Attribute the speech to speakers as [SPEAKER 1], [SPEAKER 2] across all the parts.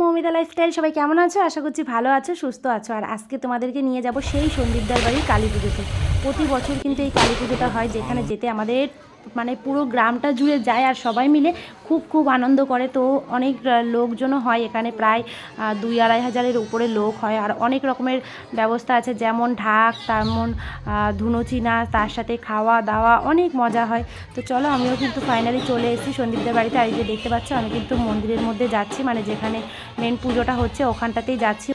[SPEAKER 1] Moumita lifestyle. সবাই কেমন আছো? আশা করছি ভালো আছো, সুস্থ আছো। আর আজকে তোমাদেরকে নিয়ে যাব সেই সন্দীপদার বাড়ির কালী পুজোতে। প্রতি বছর কিন্তু এই কালী পুজোটা হয়, যেখানে যেতে আমাদের মানে পুরো গ্রামটা জুড়ে যায় আর সবাই মিলে খুব আনন্দ করে। তো অনেক লোকজনও হয় এখানে, প্রায় 2-2.5 হাজারের উপরে লোক হয়। আর অনেক রকমের ব্যবস্থা আছে, যেমন ঢাক, তেমন ধুনুচি নাচ, তার সাথে খাওয়া দাওয়া, অনেক মজা হয়। তো চলো, আমিও কিন্তু ফাইনালি চলে এসেছি সন্দীপদের বাড়িতে। আর এই যে দেখতে পাচ্ছ, আমি কিন্তু মন্দিরের মধ্যে যাচ্ছি, মানে যেখানে মেন পুজোটা হচ্ছে ওখানটাতেই যাচ্ছি।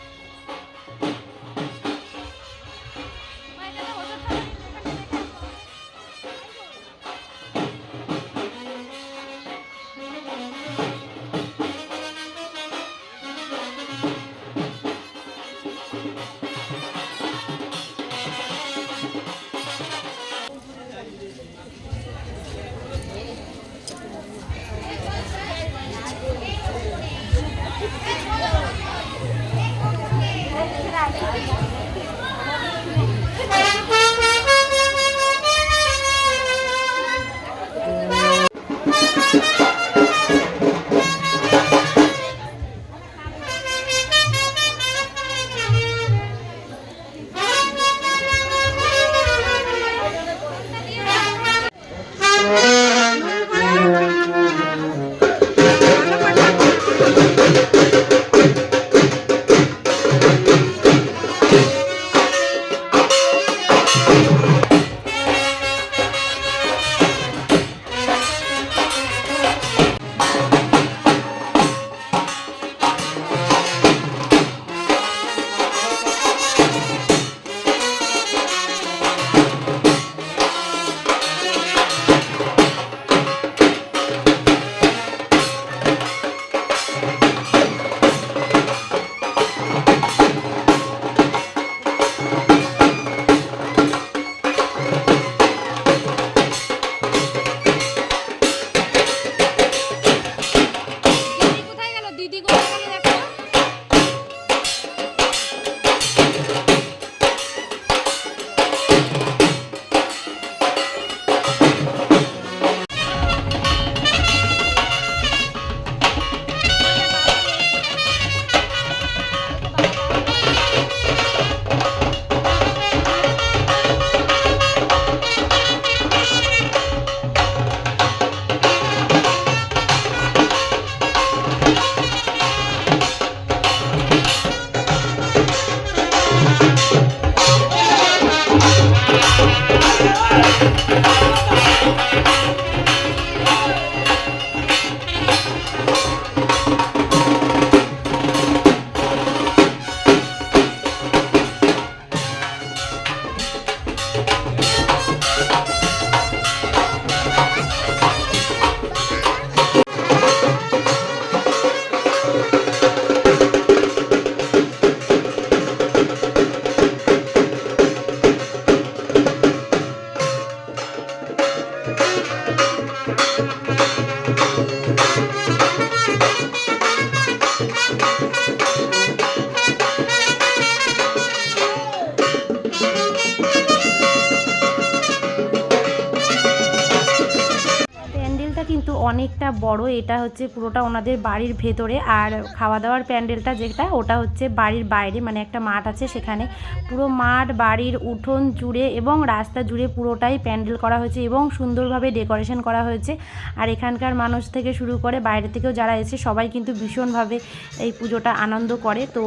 [SPEAKER 1] কিন্তু অনেকটা বড়, এটা হচ্ছে পুরোটা ওনাদের বাড়ির ভেতরে। আর খাওয়া দাওয়ার প্যান্ডেলটা যেটা, ওটা হচ্ছে বাড়ির বাইরে, মানে একটা মাঠ আছে সেখানে। পুরো মাঠ, বাড়ির উঠোন জুড়ে এবং রাস্তা জুড়ে পুরোটাই প্যান্ডেল করা হয়েছে এবং সুন্দরভাবে ডেকোরেশন করা হয়েছে। আর এখানকার মানুষ থেকে শুরু করে বাইরে থেকেও যারা এসে সবাই কিন্তু ভীষণভাবে এই পুজোটা আনন্দ করে। তো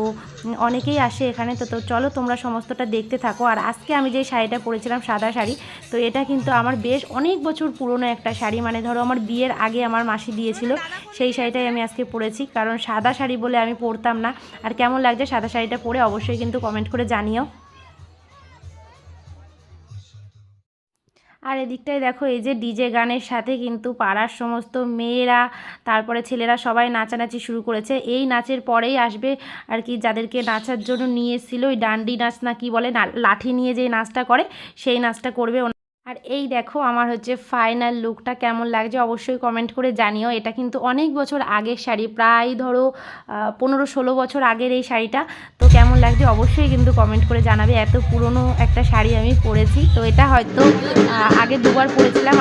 [SPEAKER 1] অনেকেই আসে এখানে। তো চলো, তোমরা সমস্তটা দেখতে থাকো। আর আজকে আমি যে শাড়িটা পরেছিলাম, সাদা শাড়ি, তো এটা কিন্তু আমার বেশ অনেক বছর পুরনো একটা শাড়ি, মানে ধরো আমার বিয়ের আগে আমার মাসি দিয়েছিল, সেই শাড়িটাই আমি আজকে পরেছি। কারণ সাদা শাড়ি বলে আমি পরতাম না। আর কেমন লাগছে সাদা শাড়িটা পরে অবশ্যই কিন্তু কমেন্ট করে জানিও। আর এদিকটায় দেখো, এই যে ডিজে গানের সাথে কিন্তু পাড়ার সমস্ত মেয়েরা, তারপরে ছেলেরা সবাই নাচানাচি শুরু করেছে। এই নাচের পরেই আসবে আর কি, যাদেরকে নাচার জন্য নিয়ে এসেছিল, ওই ডান্ডি নাচ না কি বলে, লাঠি নিয়ে যে নাচটা করে, সেই নাচটা করবে। আর এই দেখো আমার হচ্ছে ফাইনাল লুকটা, কেমন লাগছে অবশ্যই কমেন্ট করে জানিও। এটা কিন্তু অনেক বছর আগের শাড়ি, প্রায় ধরো 15-16 বছর আগের এই শাড়িটা। তো কেমন লাগছে অবশ্যই কিন্তু কমেন্ট করে জানাবে। এত পুরনো একটা শাড়ি আমি পরেছি, তো এটা হয়তো আগে দুবার পরেছিলাম।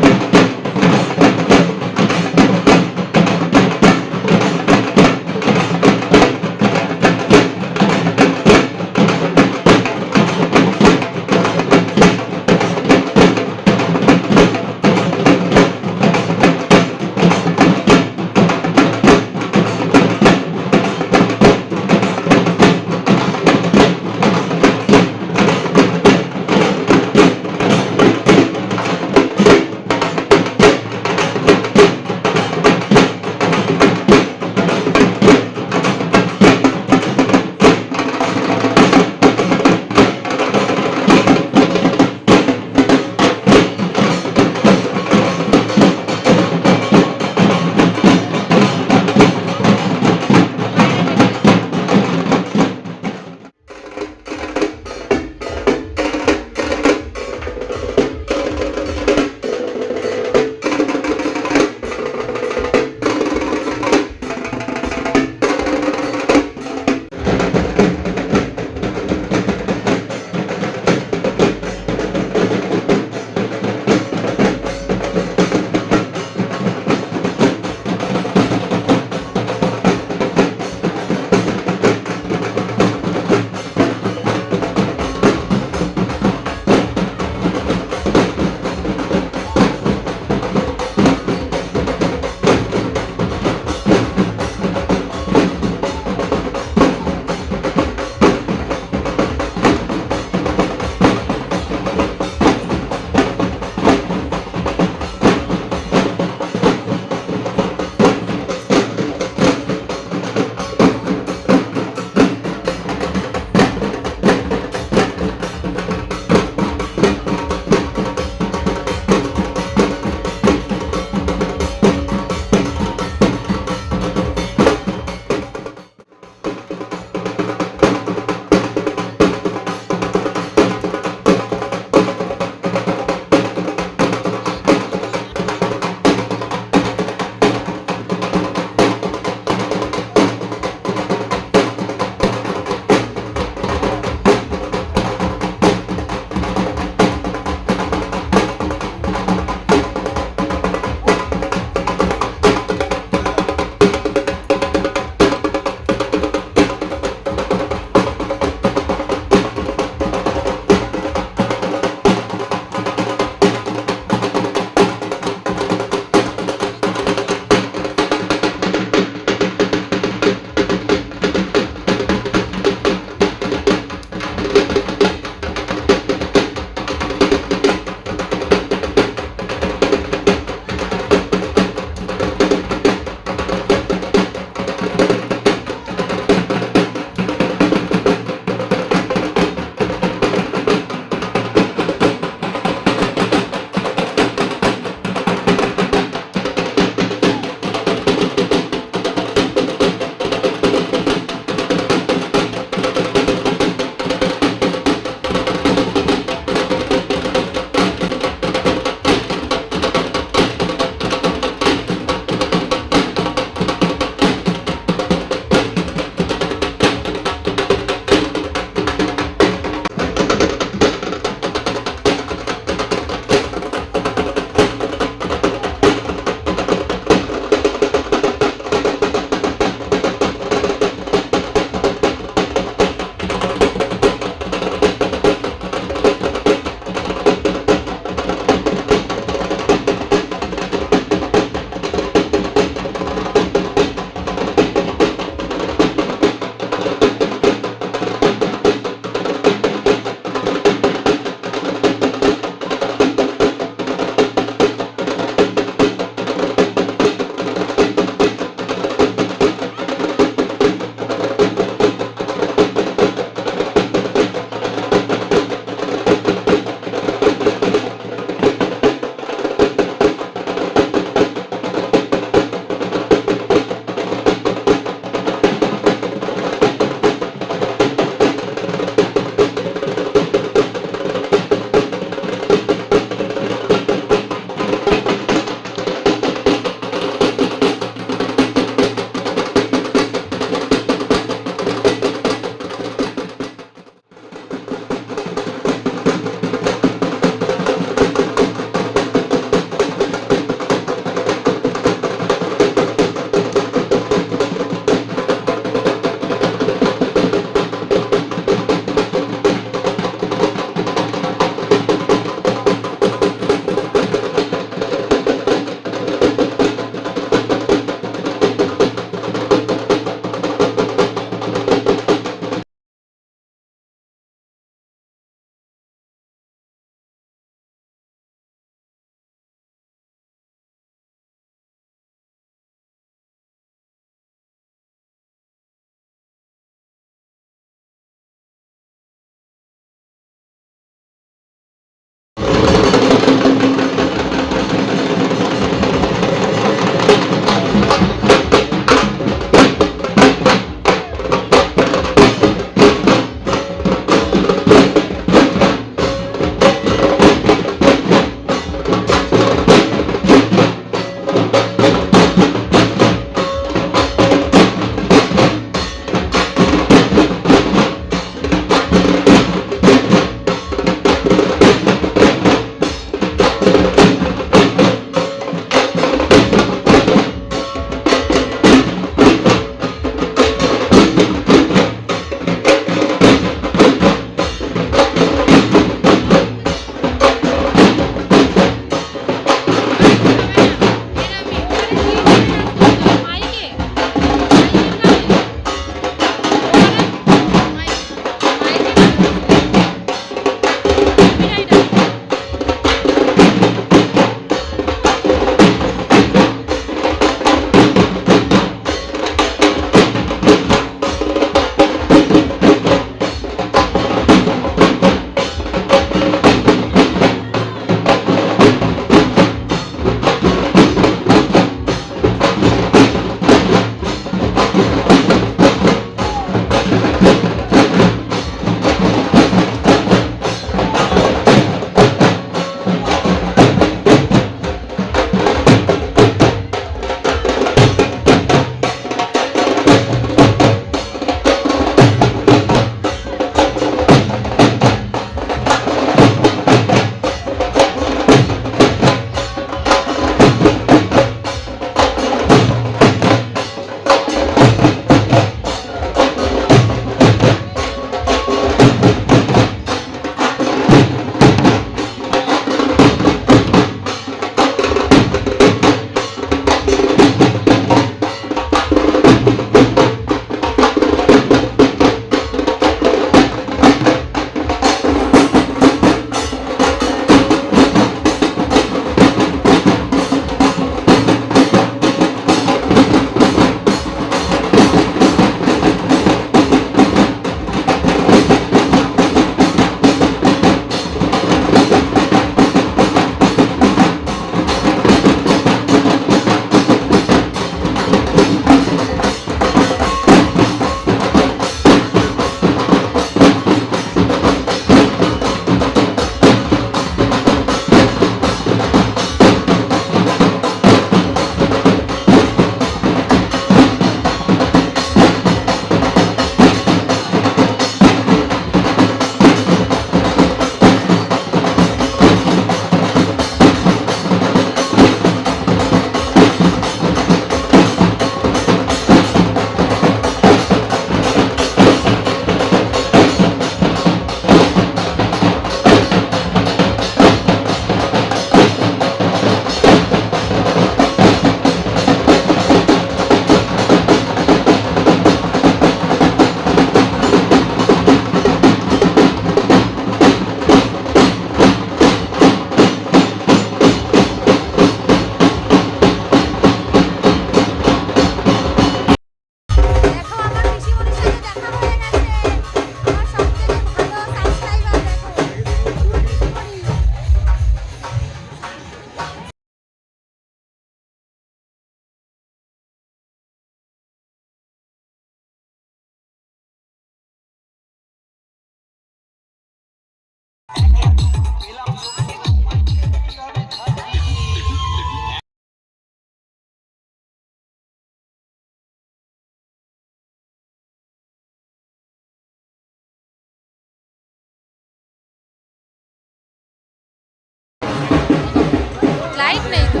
[SPEAKER 1] লাইট নেই তো।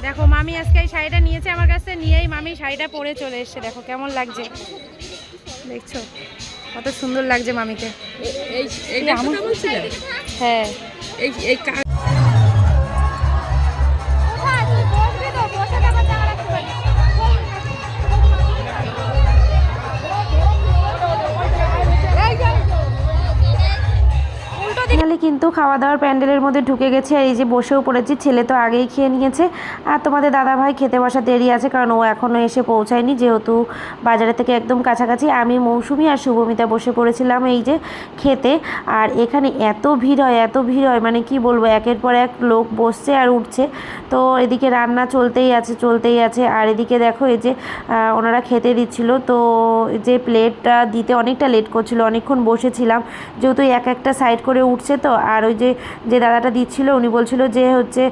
[SPEAKER 1] দেখো মামি আজকে এই শাড়িটা নিয়েছে আমার কাছে, নিয়েই মামি শাড়িটা পরে চলে এসেছে। দেখো কেমন লাগছে, দেখছো কত সুন্দর লাগছে মামিকে। হ্যাঁ ফাইনালি কিন্তু খাওয়া দাওয়ার প্যান্ডেলের মধ্যে ঢুকে গেছে। আর এই যে বসেও পড়েছি, ছেলে তো আগেই খেয়ে নিয়েছে। আর তোমাদের দাদাভাই খেতে বসা দেরি আছে, কারণ ও এখনও এসে পৌঁছায়নি, যেহেতু বাজারের থেকে একদম কাছাকাছি। আমি, মৌসুমি আর শুভমিতা বসে পড়েছিলাম এই যে খেতে। আর এখানে এত ভিড় হয়, এত ভিড় হয়, মানে কি বলবো, একের পর এক লোক বসছে আর উঠছে। তো এদিকে রান্না চলতেই আছে। আর এদিকে দেখো এই যে ওনারা খেতে দিচ্ছিল, তো যে প্লেটটা দিতে অনেকটা লেট করছিল, অনেকক্ষণ বসেছিলাম, যেহেতু একটা সাইড করে উঠছে তো। আর ওই যে দাদাটা দিচ্ছিল উনি বলছিল যে হচ্ছে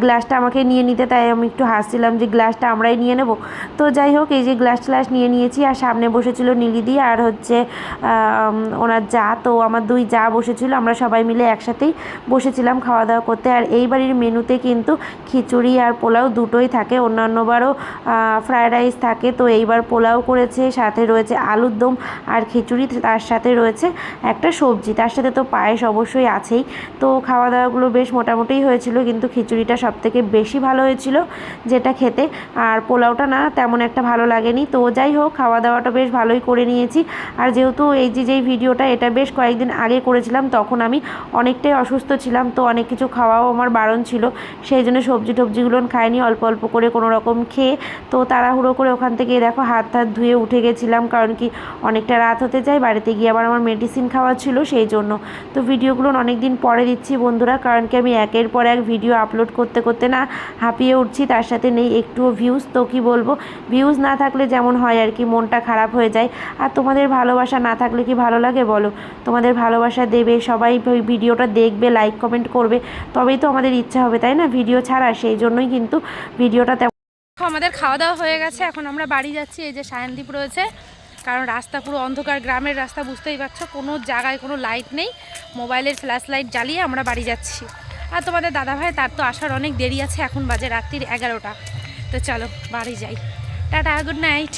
[SPEAKER 1] গ্লাসটা আমাকে নিয়ে নিতে, তাই আমি একটু হাসছিলাম যে গ্লাসটা আমরাই নিয়ে নেব। তো যাই হোক, এই যে গ্লাস নিয়ে নিয়েছি। আর সামনে বসেছিল নীলিদি আর হচ্ছে ওনার যা, তো আমার দুই যা বসেছিল, আমরা সবাই মিলে একসাথেই বসেছিলাম খাওয়া দাওয়া করতে। আর এই বাড়ির মেনুতে কিন্তু খিচুড়ি আর পোলাও দুটোই থাকে, অন্যান্যবারও ফ্রায়েড রাইস থাকে, তো এইবার পোলাও করেছে, সাথে রয়েছে আলুর দম আর খিচুড়ি, তার সাথে রয়েছে একটা সবজি, তার সাথে তো পায়েস অবশ্যই আছেই। তো খাওয়া দাওয়াগুলো বেশ মোটামুটিই হয়েছিল, কিন্তু খিচুড়িটা সবথেকে বেশি ভালো হয়েছিল যেটা খেতে। আর পোলাওটা না তেমন একটা ভালো লাগেনি। তো যাই হোক, খাওয়া দাওয়াটা বেশ ভালোই করে নিয়েছি। আর যেহেতু এই যেই ভিডিওটা এটা বেশ কয়েকদিন আগে করেছিলাম, তখন আমি অনেকটাই অসুস্থ ছিলাম, তো অনেক কিছু খাওয়াও আমার বারণ ছিল, সেই জন্য সবজিগুলো খাইনি, অল্প অল্প করে কোনো রকম খেয়ে। তো তাড়াহুড়ো করে ওখান থেকে দেখো হাত ধুয়ে উঠে গেছিলাম, কারণ কি অনেকটা রাত হতে যায়, বাড়িতে গিয়ে আবার আমার মেডিসিন খাওয়া ছিল, সেই জন্য। তো ভিডিওগুলো অনেক দিন পরে দিচ্ছি বন্ধুরা, কারণ কি আমি একের পর এক ভিডিও আপলোড করতে না হাঁপিয়ে উঠছি, তার সাথে নেই একটুও ভিউজ। তো কি বলবো, ভিউজ না থাকলে যেমন হয় আর কি, মনটা খারাপ হয়ে যায়। আর তোমাদের ভালোবাসা না থাকলে কি ভালো লাগে বলো? তোমাদের ভালোবাসা দেবে, সবাই ভিডিওটা দেখবে, লাইক কমেন্ট করবে, তবেই তো আমাদের ইচ্ছা হবে, তাই না, ভিডিও ছাড়া। সেই জন্যই কিন্তু ভিডিওটা আমাদের খাওয়া দাওয়া হয়ে গেছে, এখন আমরা বাড়ি যাচ্ছি। এই যে সায়নদীপ রয়েছে, কারণ রাস্তা পুরো অন্ধকার, গ্রামের রাস্তা বুঝতেই পারছো, কোনো জায়গায় কোনো লাইট নেই। মোবাইলের ফ্ল্যাশ লাইট জ্বালিয়ে আমরা বাড়ি যাচ্ছি। আর তোমাদের দাদাভাই, তার তো আসার অনেক দেরি আছে, এখন বাজে রাত্রির 11টা। তো চলো বাড়ি যাই, টাটা, গুড নাইট।